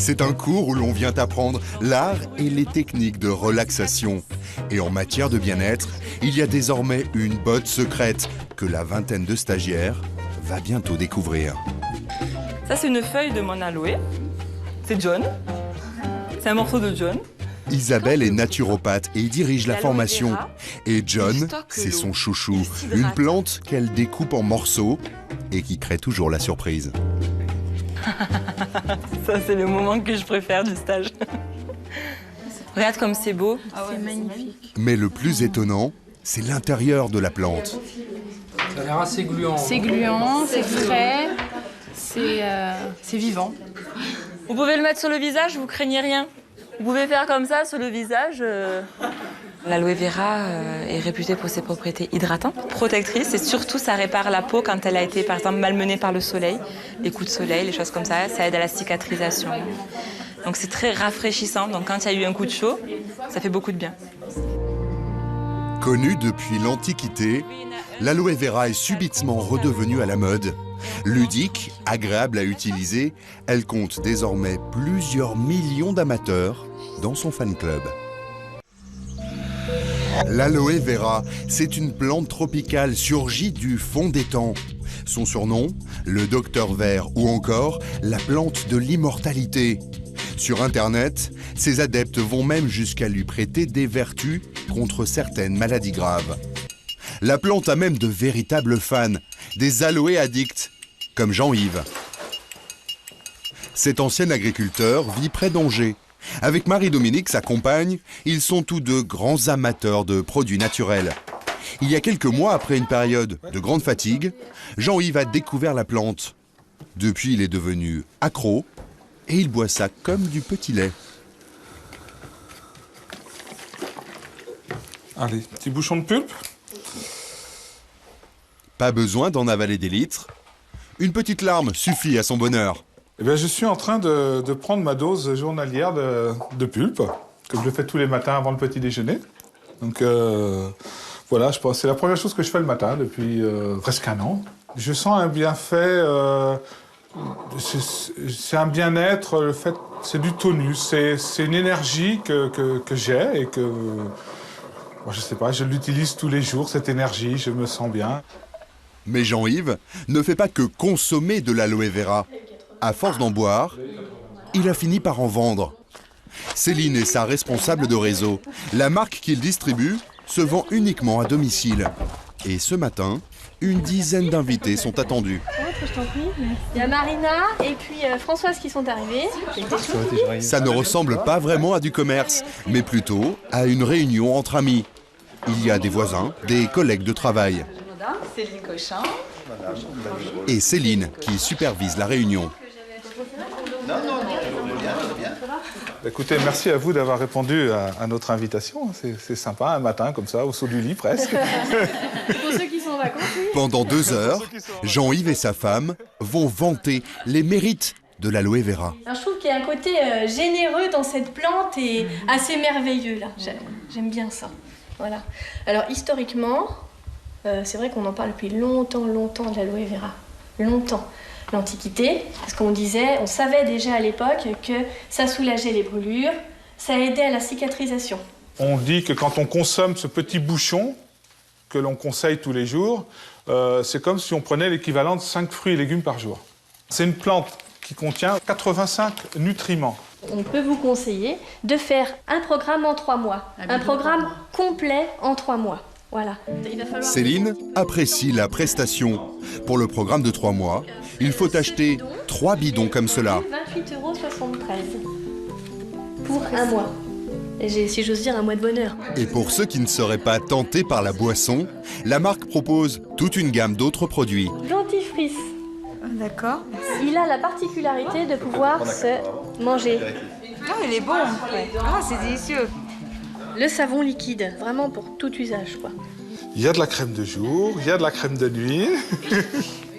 C'est un cours où l'on vient apprendre l'art et les techniques de relaxation. Et en matière de bien-être, il y a désormais une botte secrète que la vingtaine de stagiaires va bientôt découvrir. Ça, c'est une feuille de mon aloe. C'est John. C'est un morceau de John. Isabelle est naturopathe et dirige la formation. Et John, c'est son chouchou, une plante qu'elle découpe en morceaux et qui crée toujours la surprise. Ça, c'est le moment que je préfère du stage. Regarde comme c'est beau. C'est magnifique. Mais le plus étonnant, c'est l'intérieur de la plante. Ça a l'air assez gluant. C'est gluant, c'est frais, c'est vivant. Vous pouvez le mettre sur le visage, vous craignez rien. Vous pouvez faire comme ça sur le visage. L'aloe vera est réputée pour ses propriétés hydratantes, protectrices, et surtout ça répare la peau quand elle a été par exemple malmenée par le soleil, les coups de soleil, les choses comme ça aide à la cicatrisation. Donc c'est très rafraîchissant, donc quand il y a eu un coup de chaud, ça fait beaucoup de bien. Connue depuis l'Antiquité, l'aloe vera est subitement redevenue à la mode. Ludique, agréable à utiliser, elle compte désormais plusieurs millions d'amateurs dans son fan club. L'aloe vera, c'est une plante tropicale surgie du fond des temps. Son surnom, le docteur vert ou encore la plante de l'immortalité. Sur Internet, ses adeptes vont même jusqu'à lui prêter des vertus contre certaines maladies graves. La plante a même de véritables fans, des aloe addicts, comme Jean-Yves. Cet ancien agriculteur vit près d'Angers. Avec Marie-Dominique, sa compagne, ils sont tous deux grands amateurs de produits naturels. Il y a quelques mois, après une période de grande fatigue, Jean-Yves a découvert la plante. Depuis, il est devenu accro et il boit ça comme du petit lait. Allez, petit bouchon de pulpe. Pas besoin d'en avaler des litres. Une petite larme suffit à son bonheur. Eh bien, je suis en train de prendre ma dose journalière de pulpe, comme je le fais tous les matins avant le petit déjeuner. Donc voilà, je pense que c'est la première chose que je fais le matin depuis presque un an. Je sens un bienfait, c'est un bien-être, le fait, c'est du tonus, c'est une énergie que j'ai et que, moi, je sais pas, je l'utilise tous les jours, cette énergie, je me sens bien. Mais Jean-Yves ne fait pas que consommer de l'aloe vera. À force d'en boire, il a fini par en vendre. Céline est sa responsable de réseau. La marque qu'il distribue se vend uniquement à domicile. Et ce matin, une dizaine d'invités sont attendus. Je t'en prie. Il y a Marina et puis Françoise qui sont arrivées. Ça ne ressemble pas vraiment à du commerce, mais plutôt à une réunion entre amis. Il y a des voisins, des collègues de travail. Céline Cochin. Et Céline qui supervise la réunion. Écoutez, merci à vous d'avoir répondu à notre invitation. C'est sympa, un matin comme ça, au saut du lit presque. Pour ceux qui sont en vacances, oui. Pendant 2 heures, Jean-Yves et sa femme vont vanter les mérites de l'aloe vera. Alors, je trouve qu'il y a un côté généreux dans cette plante et assez merveilleux là. J'aime bien ça. Voilà. Alors historiquement, c'est vrai qu'on en parle depuis longtemps de l'aloe vera. Longtemps. L'Antiquité, parce qu'on disait, on savait déjà à l'époque que ça soulageait les brûlures, ça aidait à la cicatrisation. On dit que quand on consomme ce petit bouchon, que l'on conseille tous les jours, c'est comme si on prenait l'équivalent de 5 fruits et légumes par jour. C'est une plante qui contient 85 nutriments. On peut vous conseiller de faire un programme en 3 mois, un programme complet en 3 mois. Voilà. Céline apprécie la prestation. Pour le programme de 3 mois, il faut acheter 3 bidons comme cela. 28,73 € pour un mois. Et si j'ose dire, un mois de bonheur. Et pour ceux qui ne seraient pas tentés par la boisson, la marque propose toute une gamme d'autres produits. Dentifrice. D'accord. Il a la particularité de pouvoir se manger. Ah, il est bon. Ah, c'est délicieux. Le savon liquide, vraiment pour tout usage, quoi. Il y a de la crème de jour, il y a de la crème de nuit.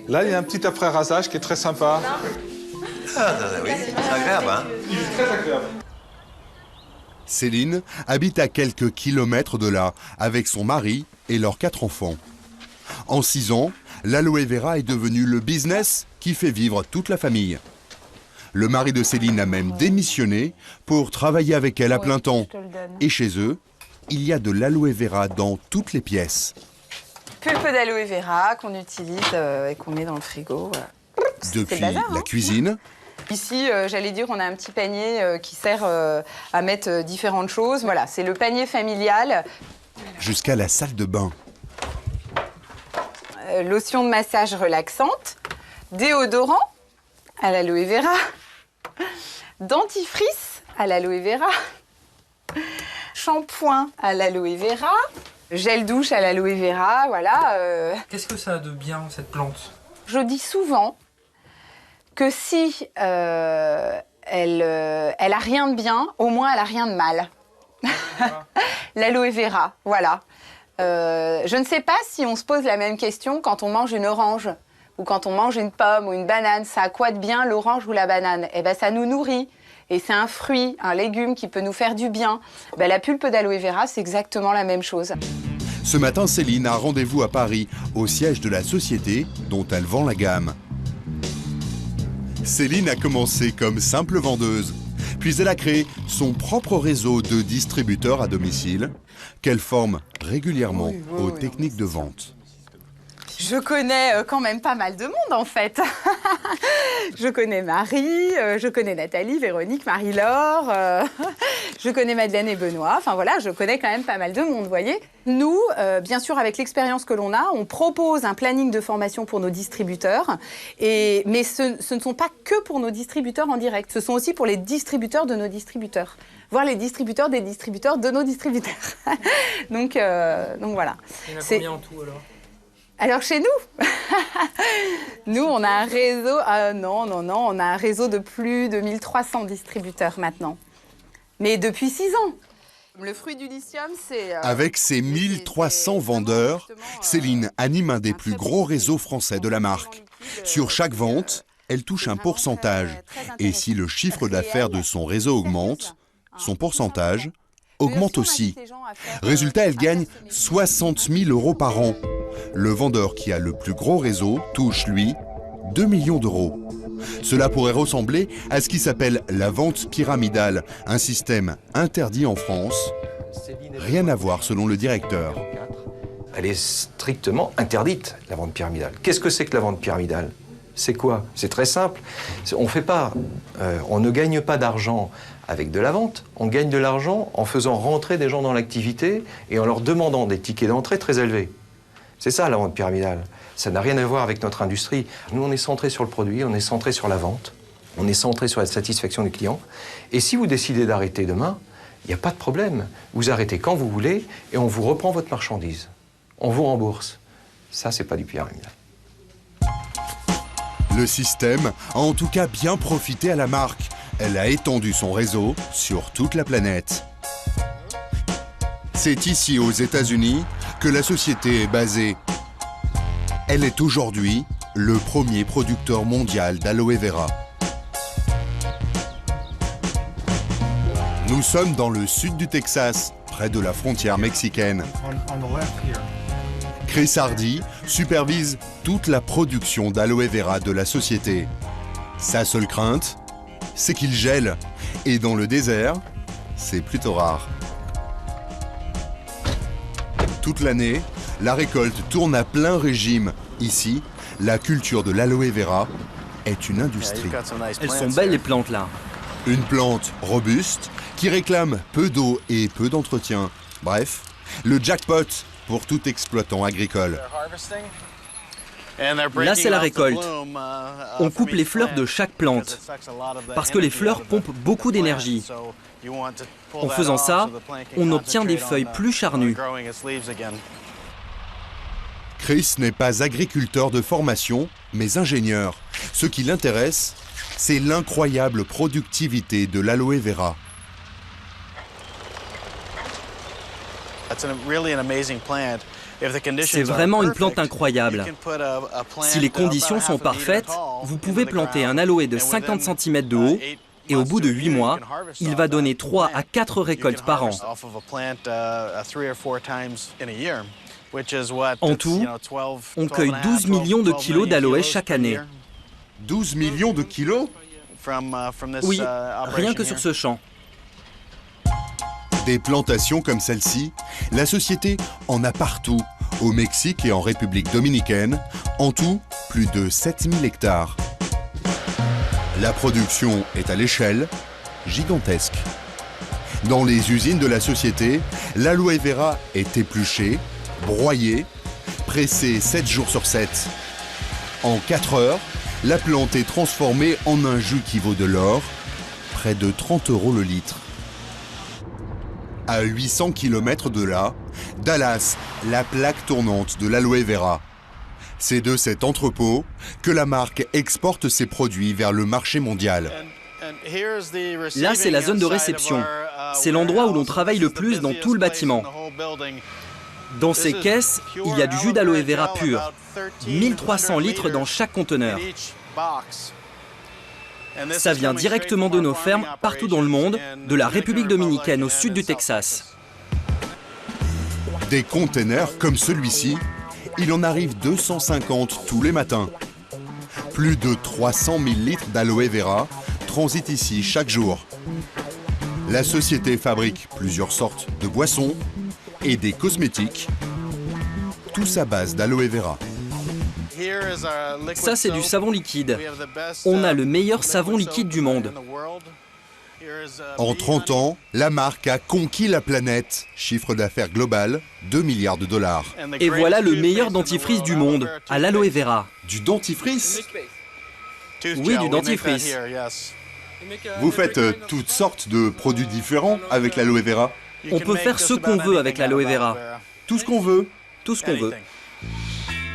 Là, il y a un petit après-rasage qui est très sympa. Ah, oui, c'est agréable, hein? Il est très agréable. Céline habite à quelques kilomètres de là, avec son mari et leurs 4 enfants. En 6 ans, l'aloe vera est devenu le business qui fait vivre toute la famille. Le mari de Céline a même démissionné pour travailler avec elle à plein temps. Et chez eux, il y a de l'aloe vera dans toutes les pièces. Pulpe d'aloe vera qu'on utilise et qu'on met dans le frigo. Depuis bazar, la cuisine, Ici, j'allais dire, on a un petit panier qui sert à mettre différentes choses. Voilà, c'est le panier familial. jusqu'à la salle de bain. Lotion de massage relaxante, déodorant à l'aloe vera, dentifrice à l'aloe vera, shampoing à l'aloe vera, gel douche à l'aloe vera, voilà. Qu'est-ce que ça a de bien, cette plante? Je dis souvent que si elle a rien de bien, au moins elle a rien de mal. L'aloe vera, voilà. Je ne sais pas si on se pose la même question quand on mange une orange ou quand on mange une pomme ou une banane. Ça a quoi de bien l'orange ou la banane? Eh bien, ça nous nourrit. Et c'est un fruit, un légume qui peut nous faire du bien. Ben, la pulpe d'aloe vera, c'est exactement la même chose. Ce matin, Céline a rendez-vous à Paris, au siège de la société dont elle vend la gamme. Céline a commencé comme simple vendeuse, puis elle a créé son propre réseau de distributeurs à domicile qu'elle forme régulièrement aux techniques de vente. Je connais quand même pas mal de monde, en fait. Je connais Marie, je connais Nathalie, Véronique, Marie-Laure, je connais Madeleine et Benoît. Enfin voilà, je connais quand même pas mal de monde, vous voyez. Nous, bien sûr, avec l'expérience que l'on a, on propose un planning de formation pour nos distributeurs. Mais ce ne sont pas que pour nos distributeurs en direct. Ce sont aussi pour les distributeurs de nos distributeurs. Voire les distributeurs des distributeurs de nos distributeurs. donc voilà. Il y en a combien en tout, alors? Alors chez nous, nous on a un réseau, on a un réseau de plus de 1300 distributeurs maintenant. Mais depuis 6 ans. Le fruit du lithium, c'est... Avec ses 1300 vendeurs, Céline anime un des plus gros réseaux français de la marque. Sur chaque vente, elle touche un pourcentage. Et si le chiffre d'affaires de son réseau augmente, son pourcentage augmente aussi. Résultat, elle gagne 60 000 € par an. Le vendeur qui a le plus gros réseau touche, lui, 2 millions d'euros. Cela pourrait ressembler à ce qui s'appelle la vente pyramidale, un système interdit en France. Rien à voir selon le directeur. Elle est strictement interdite, la vente pyramidale. Qu'est-ce que c'est que la vente pyramidale? C'est quoi? C'est très simple. On ne gagne pas d'argent avec de la vente. On gagne de l'argent en faisant rentrer des gens dans l'activité et en leur demandant des tickets d'entrée très élevés. C'est ça la vente pyramidale. Ça n'a rien à voir avec notre industrie. Nous, on est centré sur le produit, on est centré sur la vente, on est centré sur la satisfaction du client. Et si vous décidez d'arrêter demain, il n'y a pas de problème. Vous arrêtez quand vous voulez et on vous reprend votre marchandise. On vous rembourse. Ça, c'est pas du pyramidal. Le système a en tout cas bien profité à la marque. Elle a étendu son réseau sur toute la planète. C'est ici, aux États-Unis, que la société est basée. Elle est aujourd'hui le premier producteur mondial d'aloe vera. Nous sommes dans le sud du Texas, près de la frontière mexicaine. Chris Hardy supervise toute la production d'aloe vera de la société. Sa seule crainte, c'est qu'il gèle. Et dans le désert, c'est plutôt rare. Toute l'année, la récolte tourne à plein régime. Ici, la culture de l'aloe vera est une industrie. Elles sont belles les plantes là. Une plante robuste qui réclame peu d'eau et peu d'entretien. Bref, le jackpot pour tout exploitant agricole. Là c'est la récolte. On coupe les fleurs de chaque plante parce que les fleurs pompent beaucoup d'énergie. En faisant ça, on obtient des feuilles plus charnues. Chris n'est pas agriculteur de formation, mais ingénieur. Ce qui l'intéresse, c'est l'incroyable productivité de l'aloe vera. C'est vraiment une plante incroyable. Si les conditions sont parfaites, vous pouvez planter un aloe de 50 cm de haut et au bout de 8 mois, il va donner 3 à 4 récoltes par an. En tout, on cueille 12 millions de kilos d'aloe chaque année. 12 millions de kilos? Oui, rien que sur ce champ. Des plantations comme celle-ci, la société en a partout, au Mexique et en République dominicaine, en tout plus de 7000 hectares. La production est à l'échelle gigantesque. Dans les usines de la société, l'aloe vera est épluché, broyé, pressé 7 jours sur 7. En 4 heures, la plante est transformée en un jus qui vaut de l'or, près de 30 € le litre. À 800 km de là, Dallas, la plaque tournante de l'aloe vera. C'est de cet entrepôt que la marque exporte ses produits vers le marché mondial. Là, c'est la zone de réception. C'est l'endroit où l'on travaille le plus dans tout le bâtiment. Dans ces caisses, il y a du jus d'aloe vera pur. 1300 litres dans chaque conteneur. Ça vient directement de nos fermes partout dans le monde, de la République dominicaine au sud du Texas. Des containers comme celui-ci, il en arrive 250 tous les matins. Plus de 300 000 litres d'aloe vera transitent ici chaque jour. La société fabrique plusieurs sortes de boissons et des cosmétiques, tous à base d'aloe vera. Ça, c'est du savon liquide. On a le meilleur savon liquide du monde. En 30 ans, la marque a conquis la planète. Chiffre d'affaires global, 2 milliards de dollars. Et voilà le meilleur dentifrice du monde, à l'aloe vera. Du dentifrice? Oui, du dentifrice. Vous faites toutes sortes de produits différents avec l'aloe vera? On peut faire ce qu'on veut avec l'aloe vera. Tout ce qu'on veut? Tout ce qu'on veut.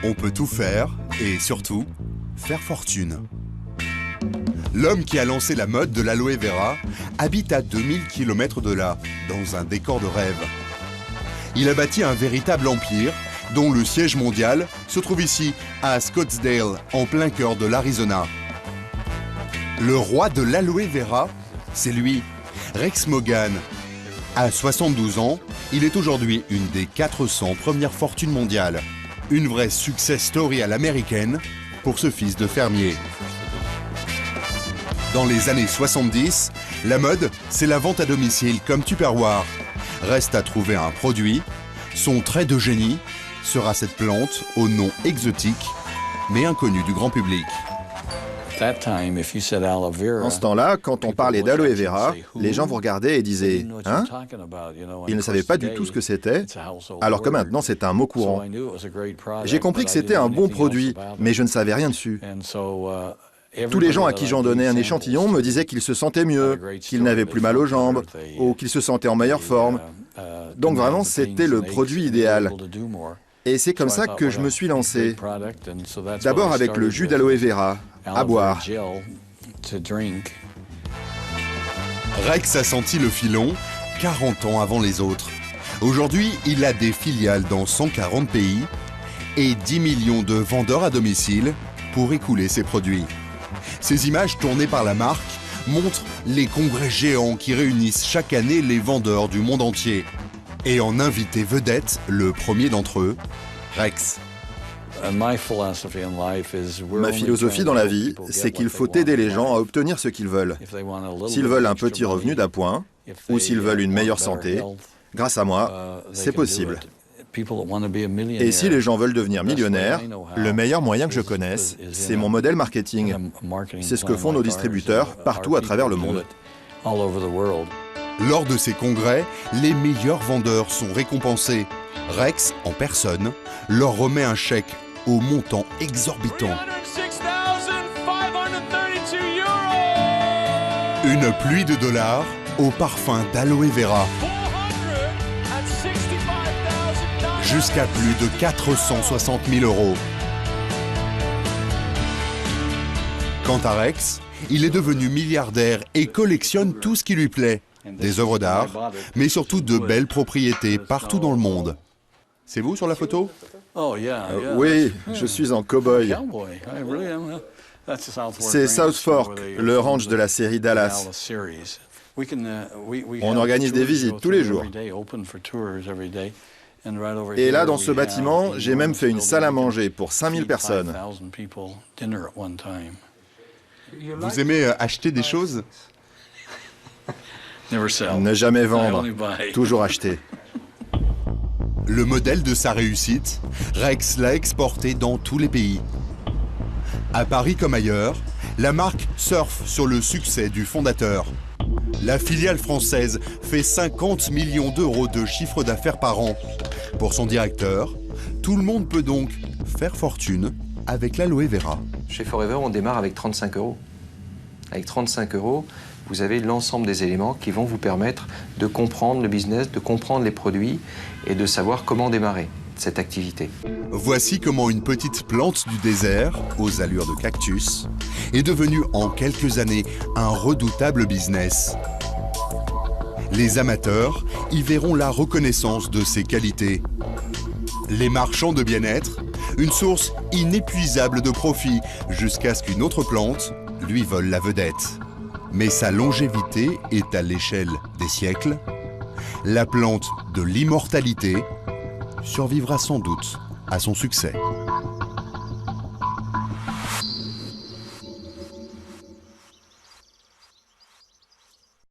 On peut tout faire et surtout, faire fortune. L'homme qui a lancé la mode de l'aloe vera habite à 2000 km de là, dans un décor de rêve. Il a bâti un véritable empire, dont le siège mondial se trouve ici, à Scottsdale, en plein cœur de l'Arizona. Le roi de l'aloe vera, c'est lui, Rex Morgan. À 72 ans, il est aujourd'hui une des 400 premières fortunes mondiales. Une vraie success story à l'américaine pour ce fils de fermier. Dans les années 70, la mode, c'est la vente à domicile comme Tupperware. Reste à trouver un produit. Son trait de génie sera cette plante au nom exotique, mais inconnue du grand public. En ce temps-là, quand on parlait d'aloe vera, les gens vous regardaient et disaient « Hein ?» Ils ne savaient pas du tout ce que c'était, alors que maintenant c'est un mot courant. J'ai compris que c'était un bon produit, mais je ne savais rien dessus. Tous les gens à qui j'en donnais un échantillon me disaient qu'ils se sentaient mieux, qu'ils n'avaient plus mal aux jambes, ou qu'ils se sentaient en meilleure forme. Donc vraiment, c'était le produit idéal. Et c'est comme ça que je me suis lancé. D'abord avec le jus d'aloe vera, à boire. Rex a senti le filon 40 ans avant les autres. Aujourd'hui, il a des filiales dans 140 pays et 10 millions de vendeurs à domicile pour écouler ses produits. Ces images tournées par la marque montrent les congrès géants qui réunissent chaque année les vendeurs du monde entier. Et en invité vedette, le premier d'entre eux, Rex. Ma philosophie dans la vie, c'est qu'il faut aider les gens à obtenir ce qu'ils veulent. S'ils veulent un petit revenu d'appoint, ou s'ils veulent une meilleure santé, grâce à moi, c'est possible. Et si les gens veulent devenir millionnaires, le meilleur moyen que je connaisse, c'est mon modèle marketing. C'est ce que font nos distributeurs partout à travers le monde. Lors de ces congrès, les meilleurs vendeurs sont récompensés. Rex, en personne, leur remet un chèque au montant exorbitant. Une pluie de dollars au parfum d'aloe vera. Jusqu'à plus de 460 000 €. Quant à Rex, il est devenu milliardaire et collectionne tout ce qui lui plaît. Des œuvres d'art, mais surtout de belles propriétés partout dans le monde. C'est vous sur la photo? Oui, je suis en cow-boy. C'est South Fork, le ranch de la série Dallas. On organise des visites tous les jours. Et là, dans ce bâtiment, j'ai même fait une salle à manger pour 5000 personnes. Vous aimez acheter des choses? Ne jamais vendre, toujours acheter. Le modèle de sa réussite, Rex l'a exporté dans tous les pays. À Paris comme ailleurs, la marque surfe sur le succès du fondateur. La filiale française fait 50 millions d'euros de chiffre d'affaires par an. Pour son directeur, tout le monde peut donc faire fortune avec l'aloe vera. Chez Forever, on démarre avec 35 euros. Avec 35 euros, vous avez l'ensemble des éléments qui vont vous permettre de comprendre le business, de comprendre les produits et de savoir comment démarrer cette activité. Voici comment une petite plante du désert, aux allures de cactus, est devenue en quelques années un redoutable business. Les amateurs y verront la reconnaissance de ses qualités. Les marchands de bien-être, une source inépuisable de profit jusqu'à ce qu'une autre plante lui vole la vedette. Mais sa longévité est à l'échelle des siècles. La plante de l'immortalité survivra sans doute à son succès.